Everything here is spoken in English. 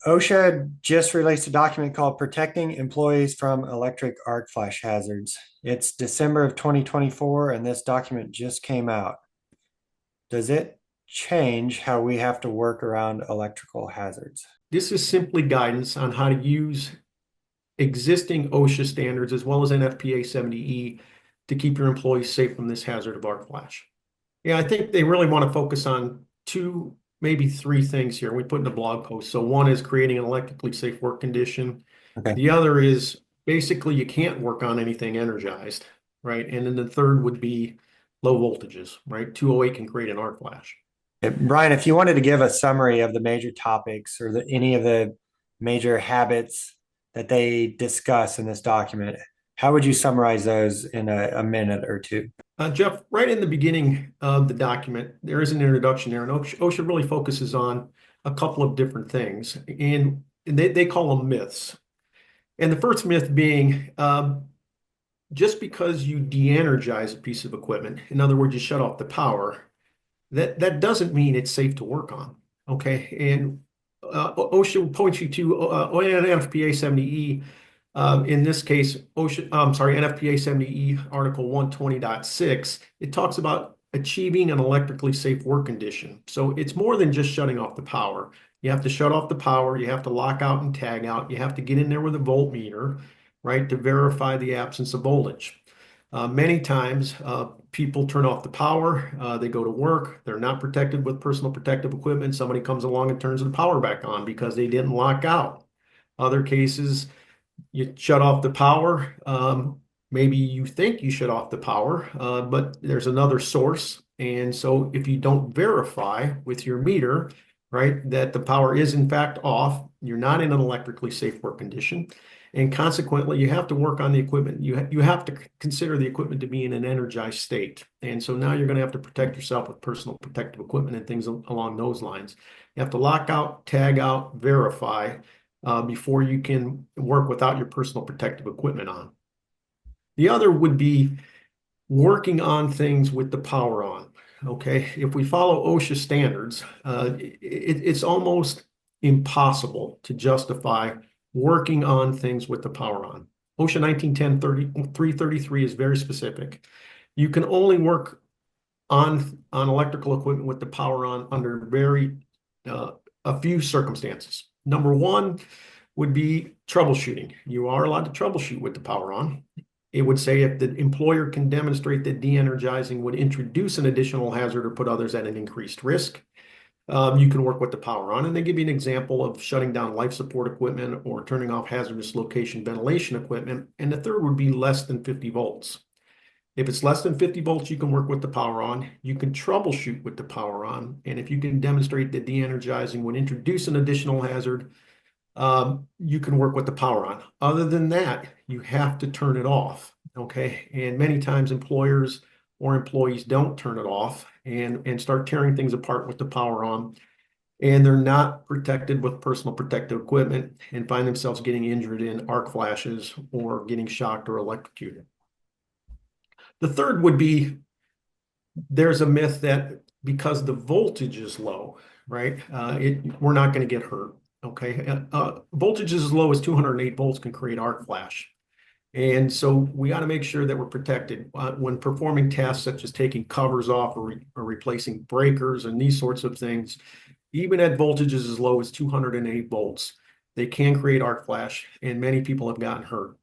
OSHA just released a document called Protecting Employees from Electric Arc Flash Hazards. It's December of 2024, and this document just came out. Does it change how we have to work around electrical hazards? This is simply guidance on how to use existing OSHA standards as well as NFPA 70E to keep your employees safe from this hazard of arc flash. Yeah, I think they really want to focus on two, maybe three things here. We put in a blog post. So one is creating an electrically safe work condition. Okay. The other is basically you can't work on anything energized, right? And then the third would be low voltages, right? 208 can create an arc flash. Brian, if you wanted to give a summary of the major topics or any of the major habits that they discuss in this document, how would you summarize those in a minute or two? Jeff, right in the beginning of the document, there is an introduction there, and OSHA really focuses on a couple of different things, and they call them myths. And the first myth being just because you de-energize a piece of equipment, in other words, you shut off the power, that doesn't mean it's safe to work on. Okay, and OSHA points you to NFPA 70E. In this case, OSHA, I'm sorry, NFPA 70E Article 120.6. It talks about achieving an electrically safe work condition. So it's more than just shutting off the power. You have to shut off the power. You have to lock out and tag out. You have to get in there with a voltmeter, right, to verify the absence of voltage. Many times, people turn off the power, they go to work, they're not protected with personal protective equipment. Somebody comes along and turns the power back on because they didn't lock out. Other cases, you shut off the power. Maybe you think you shut off the power, but there's another source. And so if you don't verify with your meter, right, that the power is in fact off, you're not in an electrically safe work condition. And consequently, you have to work on the equipment. You have to consider the equipment to be in an energized state. And so now you're going to have to protect yourself with personal protective equipment and things along those lines. You have to lock out, tag out, verify before you can work without your personal protective equipment on. The other would be working on things with the power on. Okay, if we follow OSHA standards, it's almost impossible to justify working on things with the power on. OSHA 1910-333 is very specific. You can only work on electrical equipment with the power on under a few circumstances. Number one would be troubleshooting. You are allowed to troubleshoot with the power on. It would say if the employer can demonstrate that de-energizing would introduce an additional hazard or put others at an increased risk, you can work with the power on. And they give you an example of shutting down life support equipment or turning off hazardous location ventilation equipment. And the third would be less than 50 volts. If it's less than 50 volts, you can work with the power on. You can troubleshoot with the power on. And if you can demonstrate that de-energizing would introduce an additional hazard, you can work with the power on. Other than that, you have to turn it off. Okay. And many times employers or employees don't turn it off and start tearing things apart with the power on. And they're not protected with personal protective equipment and find themselves getting injured in arc flashes or getting shocked or electrocuted. The third would be there's a myth that because the voltage is low, right, we're not going to get hurt. Okay, voltages as low as 208 volts can create arc flash. And so we got to make sure that we're protected when performing tasks such as taking covers off or replacing breakers and these sorts of things. Even at voltages as low as 208 volts, they can create arc flash, and many people have gotten hurt.